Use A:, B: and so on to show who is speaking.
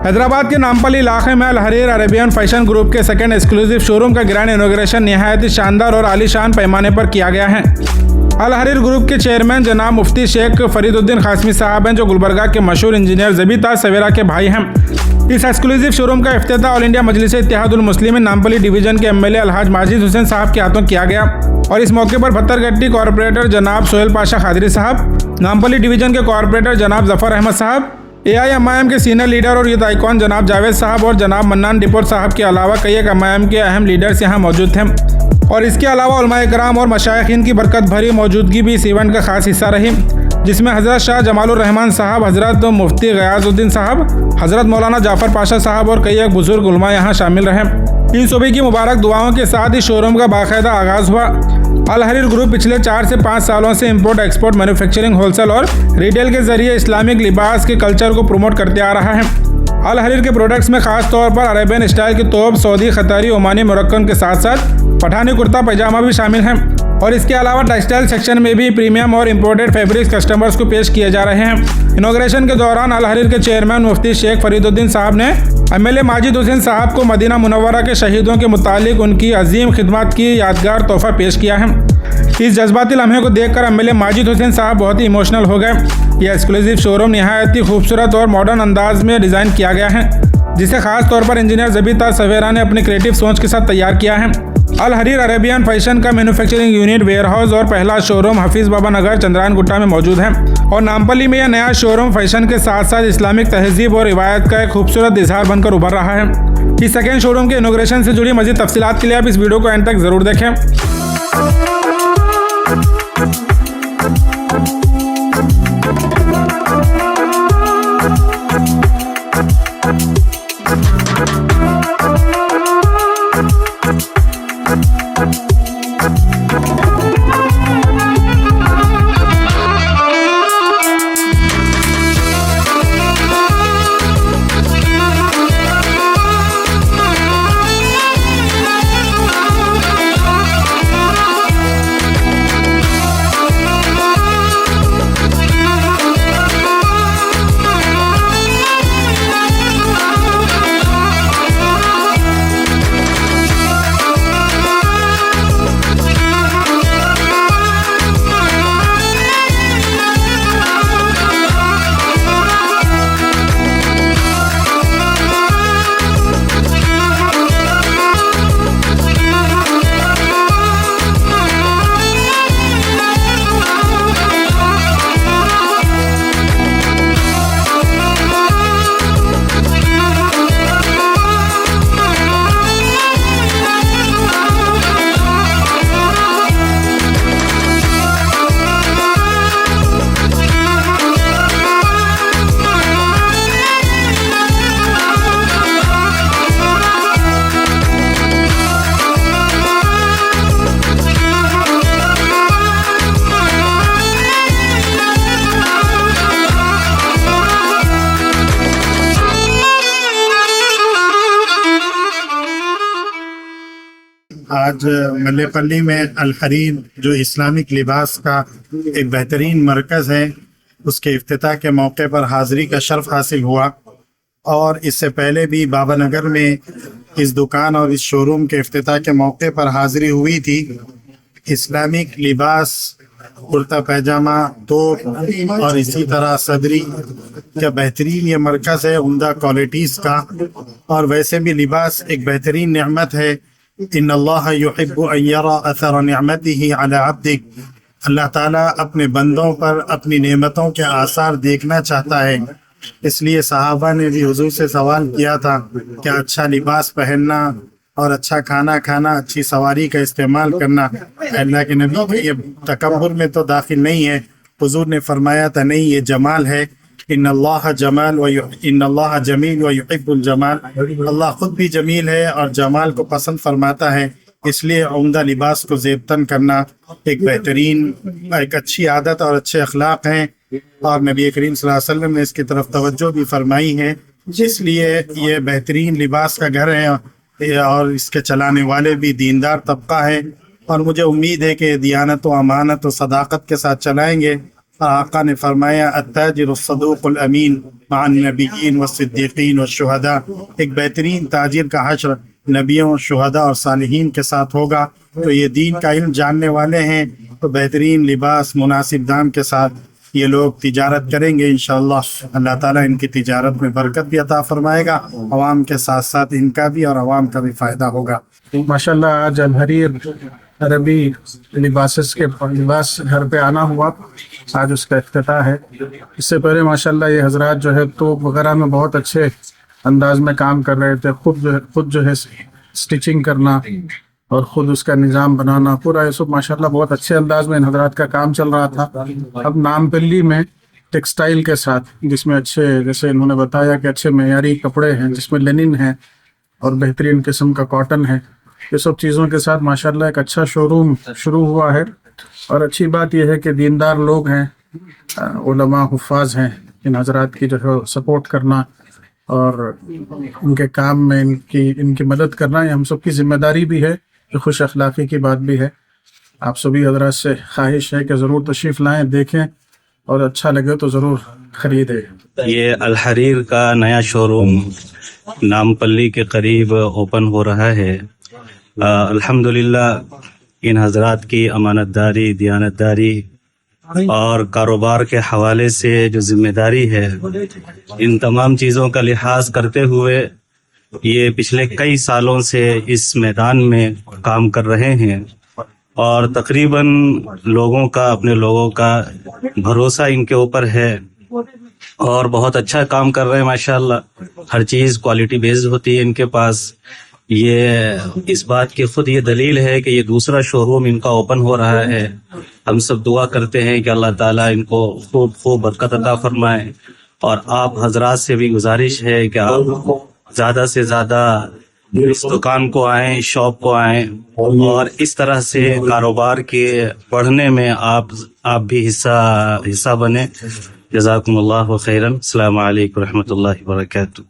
A: حیدرآباد کے نامپلی علاقے میں الحریر عربین فیشن گروپ کے سیکنڈ ایکسکلوسیو شو روم کا گرینڈ انوگریشن نہایت شاندار اور عالی شان پیمانے پر کیا گیا ہے۔ الحریر گروپ کے چیئرمین جناب مفتی شیخ فرید الدین قاسمی صاحب ہیں، جو گلبرگہ کے مشہور انجینئر زبی تاج سویرا کے بھائی ہیں۔ اس ایکسکلوسیو شو روم کا افتتاح آل انڈیا مجلس اتحاد المسلمین نامپلی ڈویژن کے ایم ایل اے الحاج ماجد حسین صاحب کے ہاتھوں کیا گیا، اور اس موقع پر پتھر گٹی کارپوریٹر جناب سہیل پاشا قادری صاحب، نامپلی ڈویژن کے کارپوریٹر جناب ظفر احمد صاحب، AIMIM کے سینئر لیڈر اور یوتھ آئیکن جناب جاوید صاحب اور جناب منان ڈپور صاحب کے علاوہ کئی ایک MIM کے اہم لیڈرز یہاں موجود تھے، اور اس کے علاوہ علماء کرام اور مشائخین کی برکت بھری موجودگی بھی اس ایونٹ کا خاص حصہ رہی، جس میں حضرت شاہ جمال الرحمن صاحب، حضرت مفتی غیاث الدین صاحب، حضرت مولانا جعفر پاشا صاحب اور کئی ایک بزرگ علماء یہاں شامل رہے۔ ان صوبے کی مبارک دعاؤں کے ساتھ اس شو روم کا باقاعدہ آغاز ہوا۔ الحریر گروپ پچھلے 4 سے 5 سالوں سے import export, manufacturing, whole sale اور ریٹیل کے ذریعے اسلامک لباس کے کلچر کو پروموٹ کرتے آ رہا ہے۔ الحریر کے پروڈکٹس میں خاص طور پر عربین اسٹائل کے توپ، سعودی، قطری، عمانی مرکن کے ساتھ ساتھ پٹھانی کرتا پائجامہ بھی شامل ہیں، اور اس کے علاوہ ٹیکسٹائل سیکشن میں بھی پریمیم اور امپورٹڈ فیبرکس کسٹمرز کو پیش کیے جا رہے ہیں۔ انوگریشن کے دوران الحریر کے چیئرمین مفتی شیخ فرید الدین صاحب نے MLA ماجد حسین صاحب کو مدینہ منورہ کے شہیدوں کے متعلق ان کی عظیم خدمات کی یادگار تحفہ پیش کیا ہے۔ اس جذباتی لمحے کو دیکھ کر MLA ماجد حسین صاحب بہت ہی ایموشنل ہو گئے۔ یہ ایکسکلوسیو شو روم نہایت ہی خوبصورت اور ماڈرن انداز میں ڈیزائن کیا گیا ہے، جسے خاص طور پر انجینئر زبی تاج سویرا نے اپنی کریٹو سوچ کے ساتھ تیار کیا ہے۔ الحریر عربین فیشن کا مینوفیکچرنگ یونٹ، ویئر ہاؤس اور پہلا شو روم حفیظ بابا نگر، چندرائن گٹا میں موجود ہے، اور نامپلی میں یہ نیا شو روم فیشن کے ساتھ ساتھ اسلامک تہذیب اور روایت کا ایک خوبصورت اظہار بن کر ابھر رہا ہے۔ اس سیکنڈ شو روم کے انوگریشن سے جڑی مزید تفصیلات کے لیے آپ اس ویڈیو کو اینڈ تک ضرور دیکھیں۔
B: آج ملے پلی میں الحریر جو اسلامک لباس کا ایک بہترین مرکز ہے، اس کے افتتاح کے موقع پر حاضری کا شرف حاصل ہوا، اور اس سے پہلے بھی بابا نگر میں اس دکان اور اس شو روم کے افتتاح کے موقع پر حاضری ہوئی تھی۔ اسلامک لباس، کرتا پیجامہ، توپ اور اسی طرح صدری کا بہترین یہ مرکز ہے، عمدہ کوالٹیز کا، اور ویسے بھی لباس ایک بہترین نعمت ہے۔ ان اللہ یحب ان یری اثر نعمته علی عبدہ، اللہ تعالیٰ اپنے بندوں پر اپنی نعمتوں کے آثار دیکھنا چاہتا ہے۔ اس لیے صحابہ نے بھی حضور سے سوال کیا تھا کہ اچھا لباس پہننا اور اچھا کھانا کھانا، اچھی سواری کا استعمال کرنا اللہ کے نبی یہ تکبر میں تو داخل نہیں ہے۔ حضور نے فرمایا تھا نہیں، یہ جمال ہے۔ ان اللہ جمال ان اللہ جمیل و یحب الجمال، اللہ خود بھی جمیل ہے اور جمال کو پسند فرماتا ہے، اس لیے عمدہ لباس کو زیب تن کرنا ایک بہترین، ایک اچھی عادت اور اچھے اخلاق ہیں، اور نبی کریم صلی اللہ علیہ وسلم نے اس کی طرف توجہ بھی فرمائی ہے۔ اس لیے یہ بہترین لباس کا گھر ہے، اور اس کے چلانے والے بھی دیندار طبقہ ہے، اور مجھے امید ہے کہ دیانت و امانت و صداقت کے ساتھ چلائیں گے۔ آقا نے فرمایا التاجر الصدوق الامین، مع النبیین والصدیقین والشہداء، ایک بہترین تاجر کا حشر نبیوں، شہداء اور صالحین کے ساتھ ہوگا۔ تو یہ دین کا علم جاننے والے ہیں تو بہترین لباس مناسب دام کے ساتھ یہ لوگ تجارت کریں گے انشاءاللہ۔ اللہ تعالیٰ ان کی تجارت میں برکت بھی عطا فرمائے گا، عوام کے ساتھ ساتھ ان کا بھی اور عوام کا بھی فائدہ ہوگا۔
C: ماشاءاللہ آج الحریر عربی لباس گھر پہ آنا ہوا، آج اس کا افتتاح ہے۔ اس سے پہلے ماشاءاللہ یہ حضرات جو ہے توپ وغیرہ میں بہت اچھے انداز میں کام کر رہے تھے، خود جو ہے سٹیچنگ کرنا اور خود اس کا نظام بنانا، پورا یہ سب ماشاءاللہ بہت اچھے انداز میں ان حضرات کا کام چل رہا تھا۔ اب نامپلی میں ٹیکسٹائل کے ساتھ، جس میں اچھے، جیسے انہوں نے بتایا کہ اچھے معیاری کپڑے ہیں، جس میں لینن ہے اور بہترین قسم کا کاٹن ہے، یہ سب چیزوں کے ساتھ ماشاءاللہ ایک اچھا شو روم شروع ہوا ہے۔ اور اچھی بات یہ ہے کہ دیندار لوگ ہیں، علماء حفاظ ہیں، ان حضرات کی جو ہے سپورٹ کرنا اور ان کے کام میں ان کی مدد کرنا یہ ہم سب کی ذمہ داری بھی ہے، یہ خوش اخلاقی کی بات بھی ہے۔ آپ سبھی حضرات سے خواہش ہے کہ ضرور تشریف لائیں، دیکھیں اور اچھا لگے تو ضرور خریدیں۔
D: یہ الحریر کا نیا شو روم نامپلی کے قریب اوپن ہو رہا ہے۔ الحمدللہ ان حضرات کی امانت داری، دیانت داری اور کاروبار کے حوالے سے جو ذمہ داری ہے، ان تمام چیزوں کا لحاظ کرتے ہوئے یہ پچھلے کئی سالوں سے اس میدان میں کام کر رہے ہیں اور تقریباً اپنے لوگوں کا بھروسہ ان کے اوپر ہے اور بہت اچھا کام کر رہے ہیں ماشاءاللہ۔ ہر چیز کوالٹی بیسڈ ہوتی ہے ان کے پاس۔ یہ اس بات کی خود یہ دلیل ہے کہ یہ دوسرا شو روم ان کا اوپن ہو رہا ہے۔ ہم سب دعا کرتے ہیں کہ اللہ تعالیٰ ان کو خوب برکت عطا فرمائے، اور آپ حضرات سے بھی گزارش ہے کہ آپ زیادہ سے زیادہ اس دکان کو آئیں، شاپ کو آئیں، اور اس طرح سے کاروبار کے بڑھنے میں آپ بھی حصہ بنیں۔ جزاکم اللہ خیرا۔ السلام علیکم ورحمۃ اللہ وبرکاتہ۔